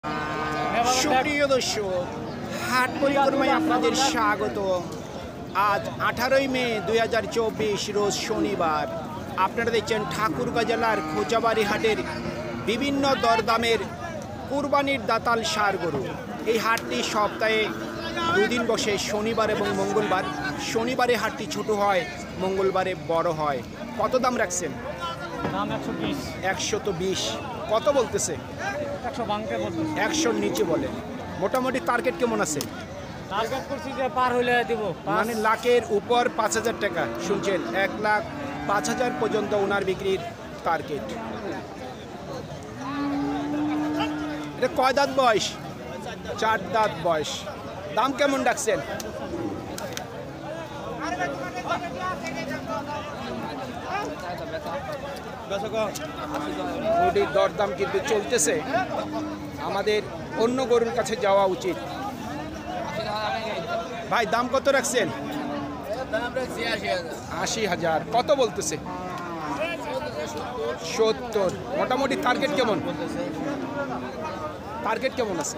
সুপ্রিয় দর্শক, হাট পরিক্রমায় আপনাদের স্বাগত। আজ 18ই মে 2024 রোজ শনিবার। আপনারা দেখছেন ঠাকুরগাঁ জেলার খোঁচাবাড়ি হাটের বিভিন্ন দরদামের কুরবানির দাতাল ষাঁড় গরু। এই হাটটি সপ্তাহে দুদিন বসে, শনিবার এবং মঙ্গলবার। শনিবারে হাটটি ছোট হয়, মঙ্গলবারে বড় হয়। কত দাম রাখছেন? দাম 120। 120। কত বলতেছে? 100 নিচে বলে। মোটামুটি টার্গেট কেমন আছে? টার্গেট করছি যে পার হইলে দিব, মানে লাখের উপর 5000 টাকা। শুনছেন, 1,05,000 পর্যন্ত ওনার বিক্রির টার্গেট। এটা কয় দাঁত বয়স? 4 দাঁত বয়স। দাম কেমন রাখছেন? গরুটির দরদাম কিন্তু চলতেছে। আমাদের অন্য গরুর কাছে যাওয়া উচিত। ভাই, দাম কত রাখছেন? 80,000। কত বলতেছে? 70। মোটামুটি টার্গেট কেমন? টার্গেট কেমন আছে?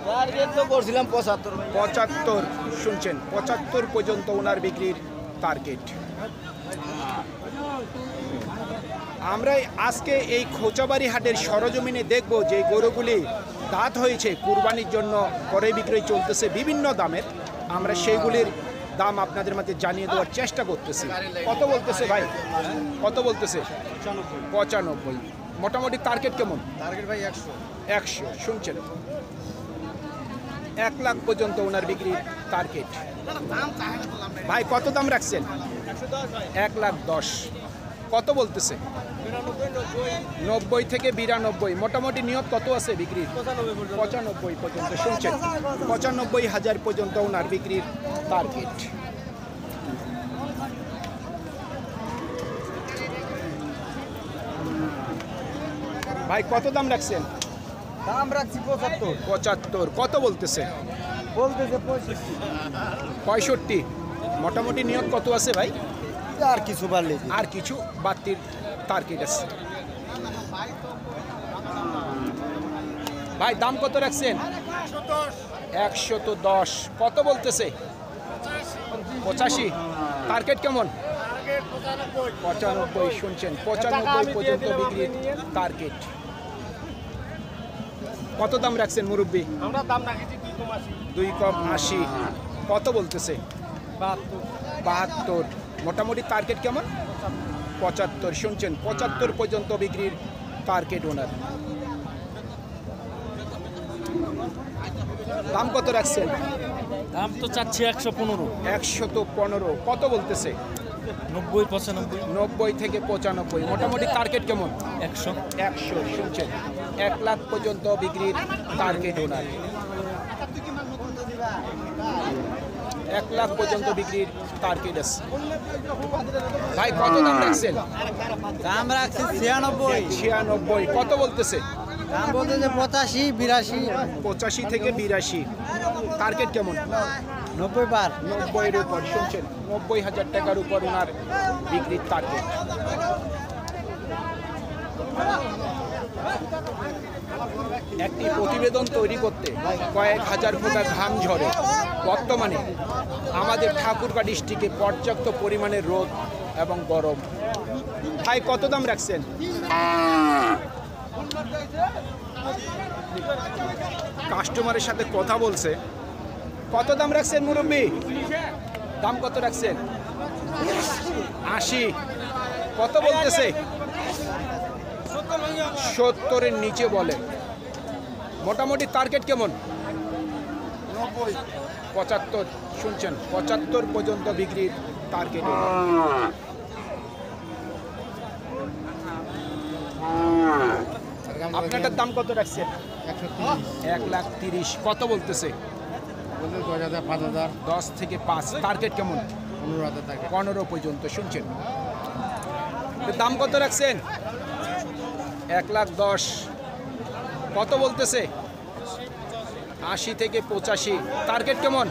টার্গেট তো করছিলাম 75। শুনছেন, 75 পর্যন্ত ওনার বিক্রির টার্গেট। আমরা আজকে এই খোঁচাবাড়ি হাটের সরজমিনে দেখব যে গরুগুলি দাঁত হয়েছে, কুরবানির জন্য ক্রয় বিক্রয় চলতেছে বিভিন্ন দামের। আমরা সেইগুলির দাম আপনাদের মাঝে জানিয়ে দেওয়ার চেষ্টা করতেছি। কত বলতেছে ভাই? কত বলতেছে? 95। মোটামুটি টার্গেট কেমন? টার্গেট ভাই 100। শুনছেন, 1 লাখ পর্যন্ত ওনার বিক্রির টার্গেট। ভাই, কত দাম রাখছেন? 1,10,000। কত বলতেছে? 90 থেকে 92। মোটামুটি নিয়ত কত আছে বিক্রির? 95 পর্যন্ত। শুনছেন, 95,000 পর্যন্ত ওনার বিক্রির টার্গেট। ভাই, কত দাম রাখছেন? দাম রাখছি 75। কত বলতেছে? বলতেছে 65। মোটামুটি নিয়ত কত আছে ভাই? আর কিছু বাড়লে আর কিছু বাড়তির টার্গেট আছে। ভাই, দাম কত রাখছেন? 110। কত বলতেছে? 85। টার্গেট কেমন? 95। শুনছেন, 95 পর্যন্ত বিক্রির টার্গেট। কত দাম রাখছেন মুরব্বী? আমরা দাম রাখেছি 2,80। কত বলতেছে? 72। মোটামুটি টার্গেট কেমন? 75। শুনছেন, 75 পর্যন্ত বিক্রির টার্গেট ওনার। দাম কত রাখছেন? দাম তো চাচ্ছি 115। 115। কত বলতেছে? 90, 95। 90 থেকে 95। মোটামুটি টার্গেট কেমন? 100। 100। শুনছেন, 1 লাখ পর্যন্ত বিক্রির টার্গেট ওনার। 1 লাখ পর্যন্ত বিক্রির টার্গেট আছে। ভাই, কত দাম রাখছেন? দাম রাখছি 96। 96। কত বলতেছে? দাম বলতেছে 85, 82। 85 থেকে 82। টার্গেট কেমন? 90 পার। 90-এর উপর। শুনছেন, 90,000 টাকার উপর ওনার বিক্রির টার্গেট। একটি প্রতিবেদন তৈরি করতে কয়েক হাজার ফোঁটা ঘাম ঝরে। বর্তমানে আমাদের ঠাকুরগাঁ ডিস্ট্রিক্টে পর্যাপ্ত পরিমাণে রোদ এবং গরম। ভাই, কত দাম রাখছেন? কাস্টমারের সাথে কথা বলছে। কত দাম রাখছেন মুরব্বী? দাম কত রাখছেন? 80। কত বলতেছে? 70-এর নিচে বলে। মোটামুটি টার্গেট কেমন? 75। শুনছেন, 75 পর্যন্ত বিক্রির টার্গেট। আপনাদের দাম কত রাখছেন? 1,30,000। কত বলতেছে? 10 থেকে 5। টার্গেট কেমন? 15 পর্যন্ত। শুনছেন, দাম কত রাখছেন? 1,10,000। কত বলতেছে? 80 থেকে 85। টার্গেট কেমন?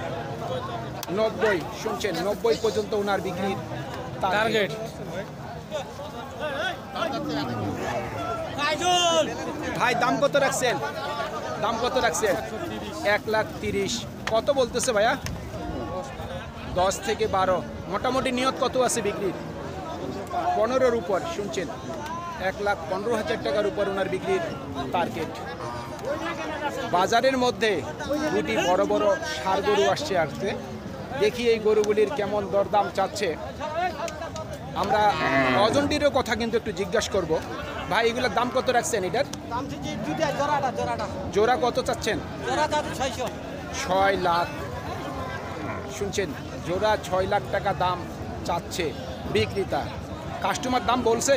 90। শুনছেন, 90 পর্যন্ত ওনার বিক্রির টার্গেট। ভাই, দাম কত রাখছেন? দাম কত রাখছেন? 1,30,000। কত বলতেছে ভাইয়া? 10 থেকে 12। মোটামুটি নিয়ত কত আছে বিক্রির? 15-র উপর। শুনছেন, 1,15,000 টাকার উপর ওনার বিক্রির টার্গেট। বাজারের মধ্যে দুটি বড় বড় ষাঁড় গরু আসছে। দেখি এই গরুগুলির কেমন দরদাম চাচ্ছে। আমরা ওজনটিরও কথা কিন্তু একটু জিজ্ঞাসা করব। ভাই, এগুলোর দাম কত রাখছেন? এটার জোড়া কত চাচ্ছেন? 6 লাখ। শুনছেন, জোড়া 6 লাখ টাকা দাম চাচ্ছে বিক্রেতা। কাস্টমার দাম বলছে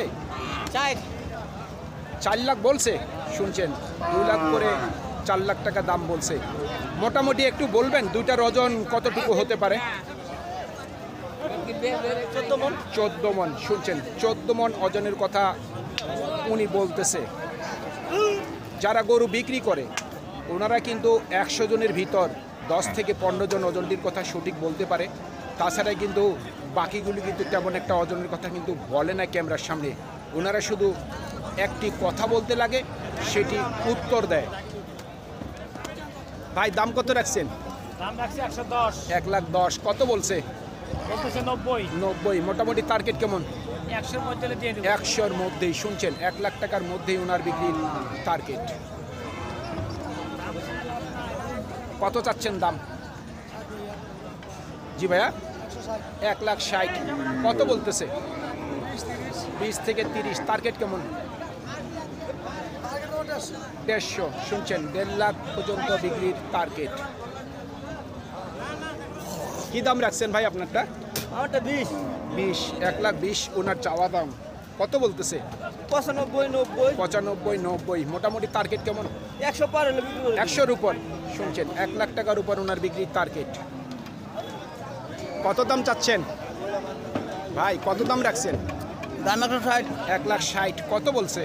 4 লাখ বলছে। শুনছেন, 2 লাখ করে 4 লাখ টাকা দাম বলছে। মোটামুটি একটু বলবেন দুইটার ওজন কতটুকু হতে পারে? 14 মণ। শুনছেন, 14 মণ ওজনের কথা উনি বলতেছে। যারা গরু বিক্রি করে ওনারা কিন্তু 100 জনের ভিতর 10 থেকে 15 জন ওজনটির কথা সঠিক বলতে পারে। তাছাড়া কিন্তু বাকিগুলি কিন্তু তেমন একটা ওজনের কথা কিন্তু বলে না ক্যামেরার সামনে। ওনারা শুধু একটি কথা বলতে লাগে, সেটি উত্তর দেয়। ভাই, দাম কত রাখছেন? দাম রাখছি 110। 1,10,000। কত বলছে? বলতেছে 90। 90। মোটামুটি টার্গেট কেমন? 100-র মধ্যে দিয়ে দেব। 100-র মধ্যেই। শুনছেন, 1 লাখ টাকার মধ্যেই ওনার বিক্রির টার্গেট। কত চাচ্ছেন দাম? জি ভাইয়া, 1,60,000। কত বলতেছে? 20 থেকে 30। টার্গেট কেমন? 150। শুনছেন, 1.5 লাখ পর্যন্ত বিক্রির টার্গেট। কি দাম রাখছেন ভাই আপনারটা? 20। 1,20,000 ওনার চাওয়া দাম। কত বলতেছে? 95, 90। মোটামুটি টার্গেট কেমন? 100 পার হলে 100-র উপর। শুনছেন, 1 লাখ টাকার উপর ওনার বিক্রির টার্গেট। কত দাম চাচ্ছেন ভাই? কত দাম রাখছেন? দাম 160। 1,60,000। কত বলছে?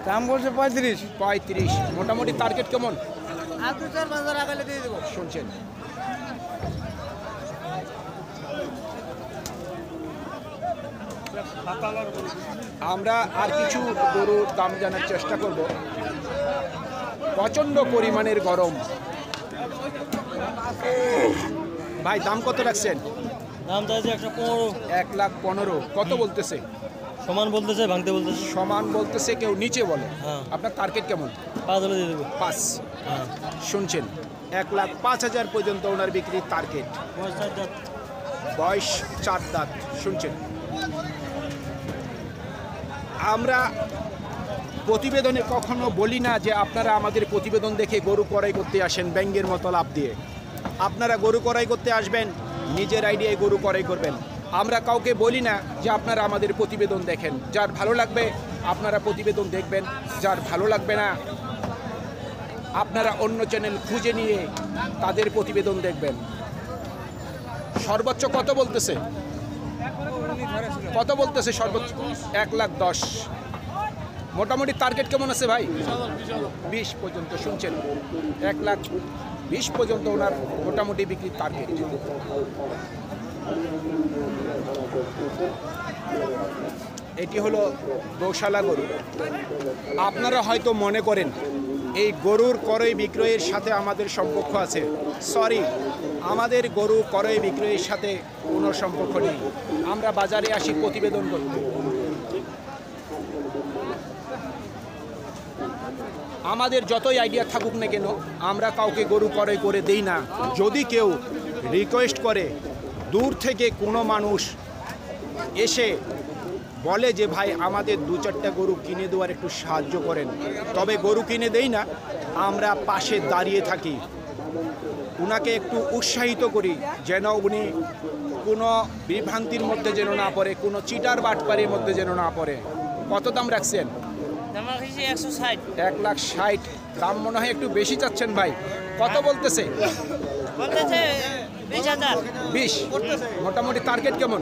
দাম বলছে 35। 35। মোটামুটি টার্গেট কেমন? আর 2-4 বাজার আগালে দিয়ে দেবো। শুনছেন, আমরা আর কিছু গরুর দাম জানার চেষ্টা করব। প্রচন্ড পরিমাণের গরম। ভাই, দাম কত রাখছেন? দাম চাইছে 115। 1,15,000। কত বলতেছে? সমান বলতেছে, ভাঙতে বলতেছে। সমান বলতেছে, কেউ নিচে বলে। হ্যাঁ। আপনার টার্গেট কেমন? 5 হলে দিয়ে দেবো। 5। হ্যাঁ। শুনছেন, 1,05,000 পর্যন্ত ওনার বিক্রির টার্গেট। বয়স 4 দাঁত। শুনছেন, আমরা প্রতিবেদনে কখনো বলি না যে আপনারা আমাদের প্রতিবেদন দেখে গরু ক্রয় করতে আসেন ব্যাঙ্গের মতো লাভ দিয়ে। আপনারা গরু ক্রয় করতে আসবেন, নিজের আইডিয়ায় গরু ক্রয় করবেন। আমরা কাউকে বলি না যে আপনারা আমাদের প্রতিবেদন দেখেন। যার ভালো লাগবে আপনারা প্রতিবেদন দেখবেন, যার ভালো লাগবে না আপনারা অন্য চ্যানেল খুঁজে নিয়ে তাদের প্রতিবেদন দেখবেন। সর্বোচ্চ কত বলতেছে? কত বলতেছে সর্বোচ্চ? 1,10,000। মোটামুটি টার্গেট কেমন আছে ভাই? 20 পর্যন্ত। শুনছেন, 1,20,000 পর্যন্ত ওনার মোটামুটি বিক্রির টার্গেট। এটি হলো গৌশালা গরু। আপনারা হয়তো মনে করেন এই গরুর ক্রয় বিক্রয়ের সাথে আমাদের সম্পর্ক আছে। সরি, আমাদের গরু ক্রয় বিক্রয়ের সাথে কোনো সম্পর্ক নেই। আমরা বাজারে আসি প্রতিবেদন করতে। আমাদের যতই আইডিয়া থাকুক না কেন, আমরা কাউকে গরু ক্রয় করে দেই না। যদি কেউ রিকোয়েস্ট করে, দূর থেকে কোনো মানুষ এসে বলে যে ভাই আমাদের 2-4টা গরু কিনে দেওয়ার একটু সাহায্য করেন, তবে গরু কিনে দেই না, আমরা পাশে দাঁড়িয়ে থাকি, উনাকে একটু উৎসাহিত করি যেন উনি কোনো বিভ্রান্তির মধ্যে যেন না পড়ে, কোনো চিটার বাটপারির মধ্যে যেন না পড়ে। কত দাম রাখছেন? 1,60,000। দাম মনে হয় একটু বেশি চাচ্ছেন ভাই। কত বলতেছে? 20। মোটামুটি টার্গেট কেমন?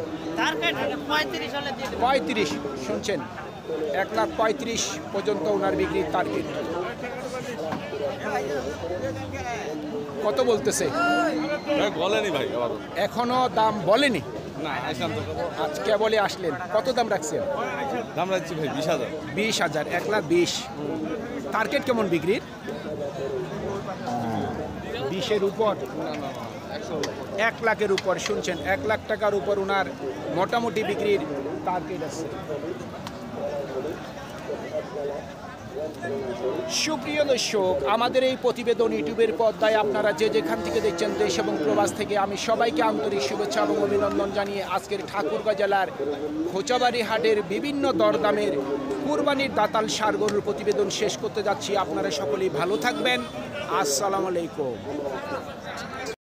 35। শুনছেন, 1,35,000 পর্যন্ত ওনার বিক্রির টার্গেট। কত বলতেছে? বলেনি ভাই, এখনো দাম বলেনি। না আসলাম তো, আজ কেবলই আসলেন। কত দাম রাখছেন? দাম রাখছি ভাই 20,000। 20,000। 1,20,000। টার্গেট কেমন বিক্রির? 20-এর উপর, 1 লাখের উপর। শুনছেন, 1 লাখ টাকার উপর ওনার মোটামুটি বিক্রির টার্গেট আছে। সুপ্রিয় দর্শক, আমাদের এই প্রতিবেদন ইউটিউবের পর্দায় আপনারা যে যেখান থেকে দেখছেন, দেশ এবং প্রবাস থেকে, আমি সবাইকে আন্তরিক শুভেচ্ছা এবং অভিনন্দন জানিয়ে আজকের ঠাকুরগাঁ জেলার খোঁচাবাড়ি হাটের বিভিন্ন দরদামের কুরবানির দাতাল ষাঁড় গরুর প্রতিবেদন শেষ করতে যাচ্ছি। আপনারা সকলেই ভালো থাকবেন। আসসালামু আলাইকুম।